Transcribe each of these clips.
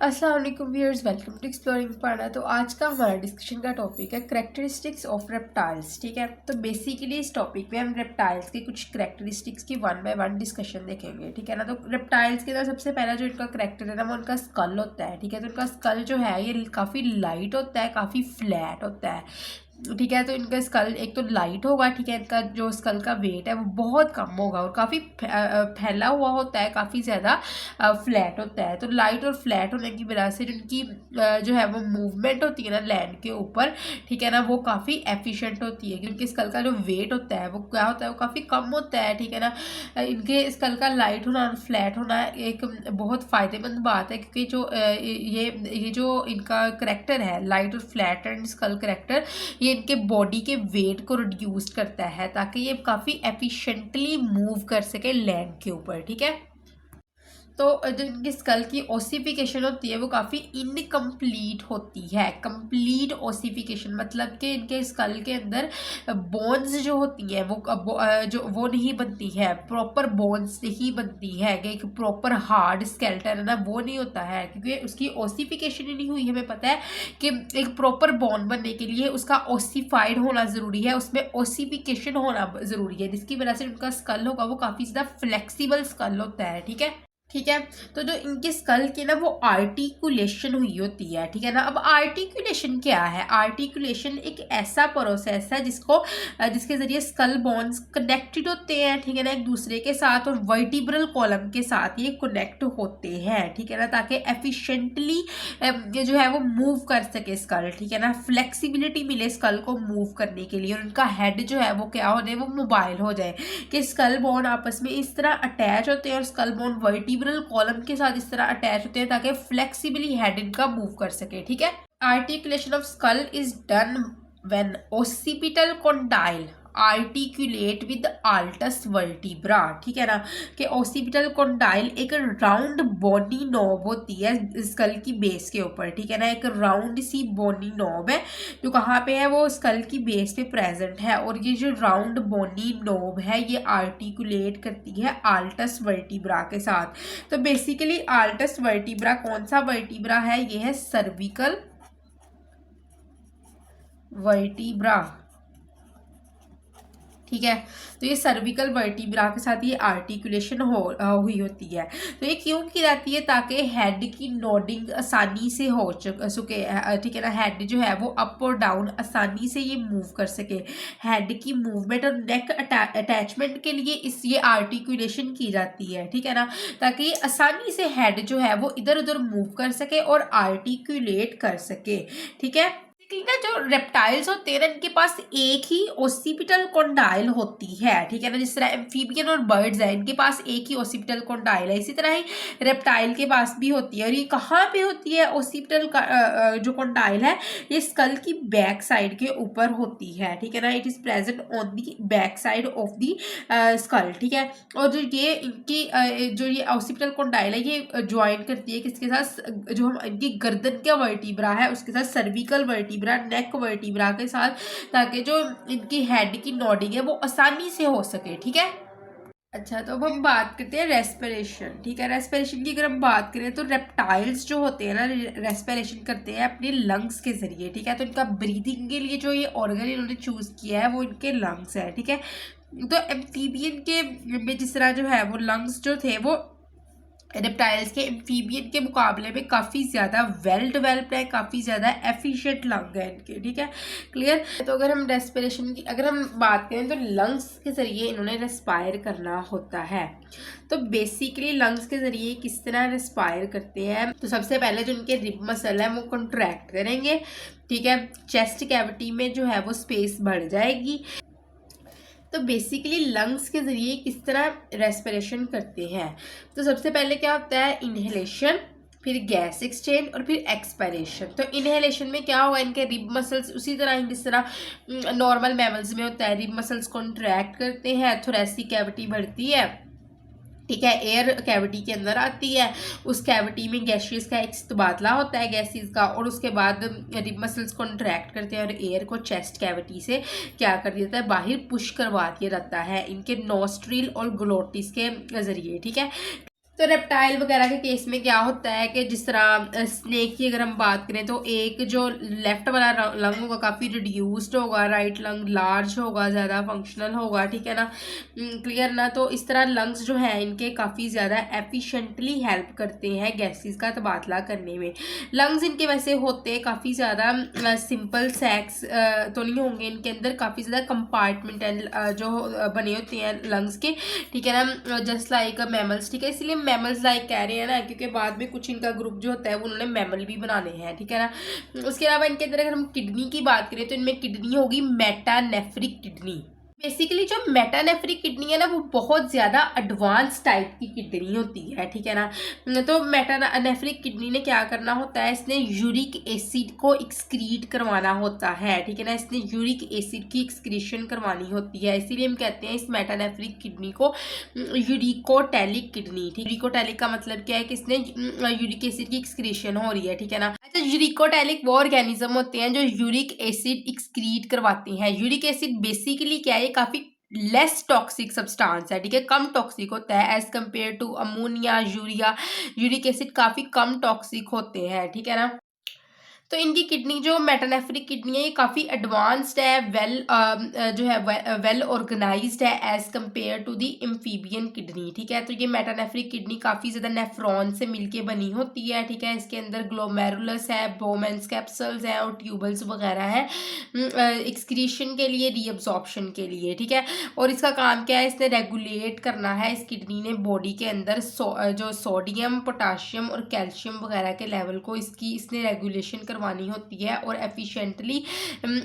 अस्सलाम वालेकुम viewers, welcome to exploring पढ़ना। तो आज का हमारा डिस्कशन का टॉपिक है करेक्टरिस्टिक्स ऑफ रेप्टाइल्स। ठीक है, तो बेसिकली इस टॉपिक में हम रेप्टाइल्स के कुछ करेक्टरिस्टिक्स की वन बाय वन डिस्कशन देखेंगे। ठीक है ना। तो रेप्टाइल्स के अंदर सबसे पहला जो इनका करेक्टर है ना, वो उनका स्कल होता है। ठीक है, तो इनका स्कल जो है ये काफ़ी लाइट होता है, काफ़ी फ्लैट होता है। ठीक है, तो इनका स्कल एक तो लाइट होगा। ठीक है, इनका जो स्कल का वेट है वो बहुत कम होगा और काफ़ी फैला हुआ होता है, काफ़ी ज़्यादा फ्लैट होता है। तो लाइट और फ्लैट होने की वजह से जिनकी जो है वो मूवमेंट होती है ना लैंड के ऊपर, ठीक है ना, वो काफ़ी एफिशिएंट होती है क्योंकि स्कल का जो वेट होता है वो क्या होता है, वो काफ़ी कम होता है। ठीक है ना। इनके स्कल का लाइट होना और फ्लैट होना एक बहुत फ़ायदेमंद बात है क्योंकि जो ये जो इनका करेक्टर है लाइट और फ्लैट एंड स्कल करेक्टर, ये इनके बॉडी के वेट को रिड्यूस करता है ताकि ये काफ़ी एफिशिएंटली मूव कर सके लैंड के ऊपर। ठीक है, तो जो इनकी स्कल की ओसिफिकेशन होती है वो काफ़ी इनकम्प्लीट होती है। कंप्लीट ओसिफिकेशन मतलब कि इनके स्कल के अंदर बोन्स जो होती हैं वो नहीं बनती है, प्रॉपर बोन्स नहीं बनती है कि एक प्रॉपर हार्ड स्केलेटन है ना वो नहीं होता है क्योंकि उसकी ओसिफिकेशन ही नहीं हुई। हमें पता है कि एक प्रॉपर बोन बनने के लिए उसका ओसिफाइड होना ज़रूरी है, उसमें ओसिफिकेशन होना ज़रूरी है, जिसकी वजह से उनका स्कल होगा वो काफ़ी ज़्यादा फ्लेक्सिबल स्कल होता है। ठीक है, ठीक है। तो जो इनके स्कल की ना वो आर्टिकुलेशन हुई होती है। ठीक है ना। अब आर्टिकुलेशन क्या है? आर्टिकुलेशन एक ऐसा प्रोसेस है जिसके जरिए स्कल बोन्स कनेक्टेड होते हैं। ठीक है ना, एक दूसरे के साथ और वर्टिब्रल कॉलम के साथ ये कनेक्ट होते हैं। ठीक है ना, ताकि एफिशिएंटली ये जो है वो मूव कर सके स्कल। ठीक है ना, फ्लेक्सिबिलिटी मिले स्कल को मूव करने के लिए और उनका हेड जो है वो क्या हो जाए, वो मोबाइल हो जाए कि स्कल बोन आपस में इस तरह अटैच होते हैं और स्कल बोन वर्टिब्रल कॉलम के साथ इस तरह अटैच होते हैं ताकि फ्लेक्सिबली हेड इनका मूव कर सके। ठीक है, articulation of skull is done when occipital condyle articulate with आल्टस वर्टिब्रा। ठीक है ना, कि ओसिपिटल कॉन्डाइल एक राउंड बोनी नॉब होती है स्कल की बेस के ऊपर। ठीक है ना, एक राउंड सी बोनी नॉब है जो कहाँ पे है, वो स्कल की बेस पे प्रेजेंट है और ये जो राउंड बोनी नॉब है ये आर्टिकुलेट करती है आल्टस वर्टिब्रा के साथ। तो बेसिकली आल्टस वर्टिब्रा कौन सा वर्टिब्रा है? ये है सर्विकल वर्टिब्रा। ठीक है, तो ये सर्विकल वर्टिब्रा के साथ ये आर्टिकुलेशन हुई होती है। तो ये क्यों की जाती है? ताकि हेड की नोडिंग आसानी से हो सके। ठीक है ना, हेड जो है वो अप और डाउन आसानी से ये मूव कर सके। हेड की मूवमेंट और नेक अटैचमेंट के लिए ये आर्टिकुलेशन की जाती है। ठीक है ना, ताकि ये आसानी से हेड जो है वो इधर उधर मूव कर सके और आर्टिकुलेट कर सके। ठीक है, ना जो रेप्टाइल्स होते हैं ना इनके पास एक ही ओसिपिटल कॉन्डाइल होती है। ठीक है ना, जिस तरह एम्फीबियन और बर्ड्स है इनके पास एक ही ओसिपिटल कॉन्डाइल है, इसी तरह ही रेप्टाइल के पास भी होती है। और ये कहाँ पे होती है ओसिपिटल जो कॉन्डाइल है? ये स्कल की बैक साइड के ऊपर होती है। ठीक है ना, it is present on the back side of the skull. ठीक है, और जो ये इनकी जो ये ओसिपिटल कॉन्डाइल है ये ज्वाइन करती है किसके साथ? जो हम इनकी गर्दन का वर्टिब्रा है उसके साथ सर्विकल वर्टिब्रा, नेक वर्टिब्रा के साथ, ताकि जो इनकी हेड की नोडिंग है वो आसानी से हो सके। ठीक है, अच्छा तो अब हम बात करते हैं रेस्पिरेशन। ठीक है, रेस्पिरेशन की अगर हम बात करें तो रेप्टाइल्स जो होते हैं ना रेस्पिरेशन करते हैं अपने लंग्स के जरिए। ठीक है, तो इनका ब्रीदिंग के लिए जो ये ऑर्गन इन्होंने चूज किया है वो इनके लंग्स है। ठीक है, तो एम्फीबियन के में जिस तरह जो है वो लंग्स जो थे वो रेप्टाइल्स के एम्फीबियन के मुकाबले में काफ़ी ज़्यादा वेल डेवलप्ड है, काफ़ी ज़्यादा एफिशिएंट लंग है इनके। ठीक है, क्लियर। तो अगर हम रेस्पिरेशन की अगर हम बात करें तो लंग्स के ज़रिए इन्होंने रेस्पायर करना होता है। तो बेसिकली लंग्स के ज़रिए किस तरह रेस्पायर करते हैं? तो सबसे पहले जो इनके रिब मसल है वो कॉन्ट्रैक्ट करेंगे। ठीक है, चेस्ट कैविटी में जो है वो स्पेस बढ़ जाएगी। तो बेसिकली लंग्स के ज़रिए किस तरह रेस्पिरेशन करते हैं? तो सबसे पहले क्या होता है? इनहेलेशन, फिर गैस एक्सचेंज और फिर एक्सपायरेशन। तो इनहेलेशन में क्या होगा? इनके रिब मसल्स उसी तरह जिस तरह नॉर्मल मैमल्स में होता है, रिब मसल्स कॉन्ट्रैक्ट करते हैं, थोरेसिक कैविटी बढ़ती है। ठीक है, एयर कैविटी के अंदर आती है, उस कैविटी में गैसेस का एक तबादला होता है गैसेस का, और उसके बाद रिब मसल्स कॉन्ट्रैक्ट करते हैं और एयर को चेस्ट कैविटी से क्या कर दिया जाता है? बाहर पुश करवा दिया जाता है इनके नोस्ट्रिल और ग्लोटिस के जरिए। ठीक है, तो रेप्टाइल वगैरह के केस में क्या होता है कि जिस तरह स्नेक की अगर हम बात करें तो एक जो लेफ्ट वाला लंग होगा काफ़ी रिड्यूस्ड होगा, राइट लंग लार्ज होगा, ज़्यादा फंक्शनल होगा, ठीक है ना, क्लियर ना। तो इस तरह लंग्स जो है इनके काफ़ी ज़्यादा एफिशिएंटली हेल्प करते हैं गैसेस का तबादला करने में। लंग्स इनके वैसे होते हैं काफ़ी ज़्यादा सिंपल सैक्स तो नहीं होंगे, इनके अंदर काफ़ी ज़्यादा कंपार्टमेंटल जो बने होते हैं लंग्स के, ठीक है ना, जस्ट लाइक मैमल्स, ठीक है। इसलिए मैमल्स लाइक कह रहे हैं ना, क्योंकि बाद में कुछ इनका ग्रुप जो होता है वो उन्होंने मैमल भी बनाने हैं, ठीक है ना। उसके अलावा इनके अंदर अगर हम किडनी की बात करें तो इनमें किडनी होगी मेटानेफ्रिक किडनी। बेसिकली जो मेटानेफ्रिक किडनी है ना वो बहुत ज़्यादा एडवांस टाइप की किडनी होती है, ठीक है ना। तो मेटानेफ्रिक किडनी ने क्या करना होता है, इसने यूरिक एसिड को एक्सक्रीट करवाना होता है, ठीक है ना, इसने यूरिक एसिड की एक्सक्रीशन करवानी होती है। इसीलिए हम कहते हैं इस मेटानेफ्रिक किडनी को यूरिकोटैलिक किडनी, ठीक। यूरिकोटैलिक का मतलब क्या है कि इसने यूरिक एसिड की एक्सक्रीशन हो रही है, ठीक है ना। अच्छा, यूरिकोटैलिक वो ऑर्गेनिज्म होते हैं जो यूरिक एसिड एक्सक्रीट करवाते हैं। यूरिक एसिड बेसिकली क्या है, काफ़ी लेस टॉक्सिक सब्सटेंस है, ठीक है, कम टॉक्सिक होता है as compare to ammonia, urea. Uric acid काफ़ी कम टॉक्सिक होते हैं, ठीक है ना। तो इनकी किडनी जो मेटानेफ्रिक किडनी है ये काफ़ी एडवांस्ड है, जो है वेल ऑर्गेनाइज्ड है as compare to the amphibian kidney, ठीक है। तो ये मेटानेफ्रिक किडनी काफ़ी ज़्यादा नेफ्रॉन से मिलके बनी होती है, ठीक है। इसके अंदर ग्लोमेरुलस है, बोमेंस कैप्सूल्स हैं और ट्यूबल्स वगैरह है एक्सक्रीशन के लिए, रीअब्जॉर्प्शन के लिए, ठीक है। और इसका काम क्या है, इसने रेगुलेट करना है इस किडनी ने बॉडी के अंदर जो सोडियम, पोटाशियम और कैल्शियम वगैरह के लेवल को इसने रेगुलेशन करवानी होती है और एफिशिएंटली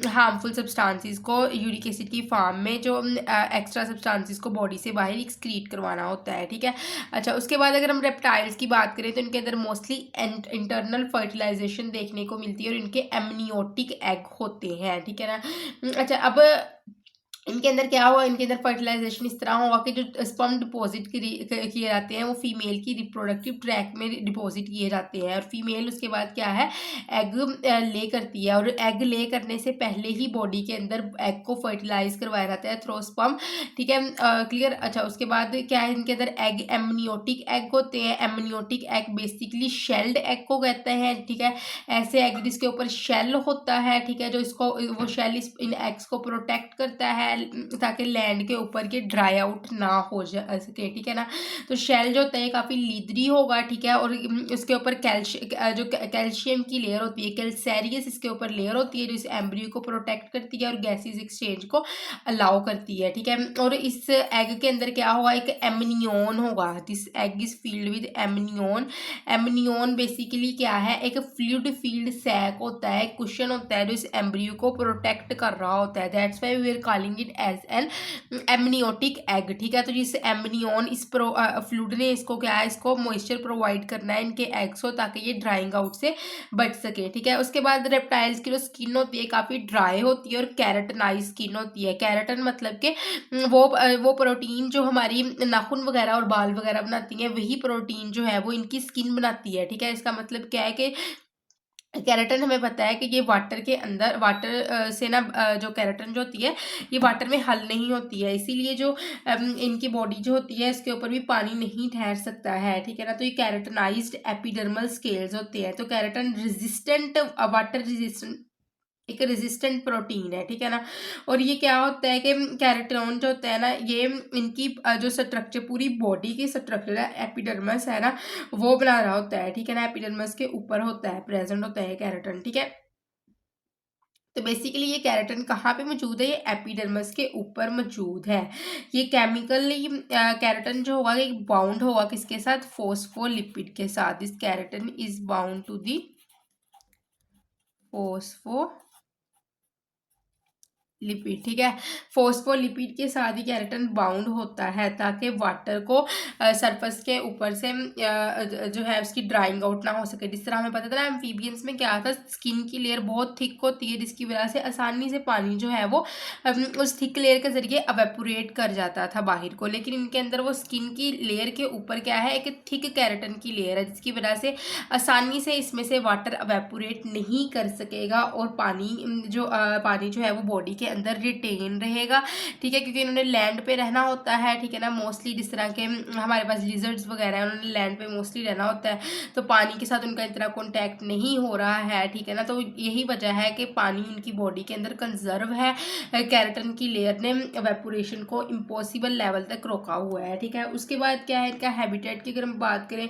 हार्मफुल सब्सटेंसेस को यूरिक एसिड की फॉर्म में जो एक्स्ट्रा सब्सटेंसेस को बॉडी से बाहर एक्सक्रीट करवाना होता है, ठीक है। अच्छा, उसके बाद अगर हम रेप्टाइल्स की बात करें तो इनके अंदर मोस्टली इंटरनल फर्टिलाइजेशन देखने को मिलती है और इनके एमनियोटिक एग होते हैं, ठीक है ना। अच्छा, अब इनके अंदर क्या हुआ, इनके अंदर फर्टिलाइजेशन इस तरह होगा कि जो स्पर्म डिपॉजिट किए जाते हैं वो फीमेल की रिप्रोडक्टिव ट्रैक में डिपॉजिट किए जाते हैं और फीमेल उसके बाद क्या है एग ले करती है और एग ले करने से पहले ही बॉडी के अंदर एग को फर्टिलाइज करवाया जाता है थ्रू स्पर्म, ठीक है, क्लियर। अच्छा, उसके बाद क्या है, इनके अंदर एग एमनियोटिक एग होते हैं। Amniotic egg basically shelled egg को कहते हैं, ठीक है। ऐसे एग जिसके ऊपर शेल होता है, ठीक है, जो इसको वो शेल इन एग्स को प्रोटेक्ट करता है ताकि लैंड के ऊपर के ड्राई आउट ना हो सके, ठीक है ना। तो शेल जो होता है काफ़ी लीदरी होगा, ठीक है, और इसके ऊपर कैल्शियम की लेयर होती है, कैल्सेरियस इसके ऊपर लेयर होती है जो इस एम्ब्रियो को प्रोटेक्ट करती है और गैसेस एक्सचेंज को अलाउ करती है, ठीक है। और इस एग के अंदर क्या होगा, एक एमनियोन होगा, this egg is field with amnion. Amnion basically क्या है, एक फ्लूइड फील्ड सैक होता है, कुशन होता है जो इस एम्ब्रियो को प्रोटेक्ट कर रहा होता है। That's why we are calling it as an amniotic egg, ठीक है। तो जिस एमनियोन इस फ्लूइड ने इसको क्या है, इसको मॉइस्चर प्रोवाइड करना है इनके एग्स को ताकि ये ड्राइंग आउट से बच सके, ठीक है। उसके बाद रेप्टाइल्स की जो स्किन होती है काफ़ी ड्राई होती है और कैरेटनाइज स्किन होती है। कैरेटन मतलब कि वो प्रोटीन जो हमारी नाखून वगैरह और बाल वगैरह बनाती है वही प्रोटीन जो है वो इनकी स्किन बनाती है, ठीक है। इसका मतलब क्या है कि केराटिन हमें पता है कि ये वाटर के अंदर से ना जो केराटिन जो होती है ये वाटर में हल नहीं होती है, इसीलिए जो इनकी बॉडी जो होती है इसके ऊपर भी पानी नहीं ठहर सकता है, ठीक है ना। तो ये कैरेटनाइज्ड एपिडर्मल स्केल्स होते हैं। तो केराटिन रेजिस्टेंट, वाटर रेजिस्टेंट, एक रेजिस्टेंट प्रोटीन है, ठीक है ना। और ये क्या होता है कि कैरेटिनोन जो होता है ना ये इनकी जो स्ट्रक्चर पूरी बॉडी की स्ट्रक्चर है एपिडर्मस है ना वो बना रहा होता है, ठीक है ना। एपिडर्मस के ऊपर होता है, प्रेजेंट होता है केराटिन, ठीक है। तो बेसिकली ये केराटिन कहाँ पे मौजूद है, ये एपिडर्मस के ऊपर मौजूद है। ये केमिकली केराटिन जो होगा ये बाउंड होगा किसके साथ, फोस्फोलिपिड के साथ। This keratin is bound to the phospholipid, ठीक है। फोस्फोलिपिड के साथ ही केराटिन बाउंड होता है ताकि वाटर को सरफेस के ऊपर से जो है उसकी ड्राइंग आउट ना हो सके। जिस तरह हमें पता था ना एम्फीबियंस में क्या था, स्किन की लेयर बहुत थिक होती है जिसकी वजह से आसानी से पानी जो है वो उस थिक लेयर के जरिए अवेपोरेट कर जाता था बाहर को। लेकिन इनके अंदर वो स्किन की लेयर के ऊपर क्या है, एक थिक केराटिन की लेयर है जिसकी वजह से आसानी से इसमें से वाटर अवेपोरेट नहीं कर सकेगा और पानी जो है वो बॉडी के अंदर रिटेन रहेगा, ठीक है, क्योंकि इन्होंने लैंड पे रहना होता है, ठीक है ना। मोस्टली जिस तरह के हमारे पास लिजर्ड्स वगैरह हैं, उन्होंने लैंड पे मोस्टली रहना होता है, तो पानी के साथ उनका इतना कॉन्टैक्ट नहीं हो रहा है, ठीक है ना। तो यही वजह है कि पानी उनकी बॉडी के अंदर कंजर्व है, केराटिन की लेयर ने वेपोरेशन को इम्पॉसिबल लेवल तक रोका हुआ है, ठीक है। उसके बाद क्या है इनका हैबिटेट की अगर हम बात करें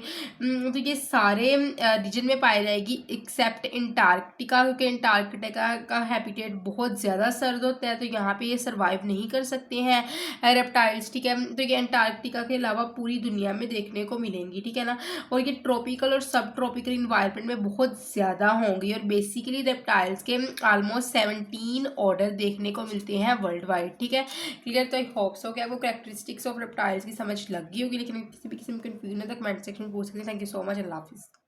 तो ये सारे रीजन में पाई जाएगी एक्सेप्ट अंटार्कटिका, क्योंकि अंटार्कटिका का हैबिटेट बहुत ज़्यादा सर्द होता है, तो यहाँ पे ये सर्वाइव नहीं कर सकते हैं रेप्टाइल्स, ठीक है। तो ये अंटार्कटिका के अलावा पूरी दुनिया में देखने को मिलेंगी, ठीक है ना। और ये ट्रॉपिकल और सब ट्रॉपिकल इन्वायरमेंट में बहुत ज़्यादा होंगी, और बेसिकली रेप्टाइल्स के ऑलमोस्ट 17 ऑर्डर देखने को मिलते हैं वर्ल्ड वाइड, ठीक है। क्लियर। तो आई होप सो कि आपको कैरेक्टरिस्टिक्स ऑफ रेप्टाइल्स की समझ लग गई होगी, लेकिन किसी भी किस्म की कंफ्यूजन है तो कमेंट सेक्शन में पूछ सकते हैं। थैंक यू सो मच, अल्लाह हाफिज़।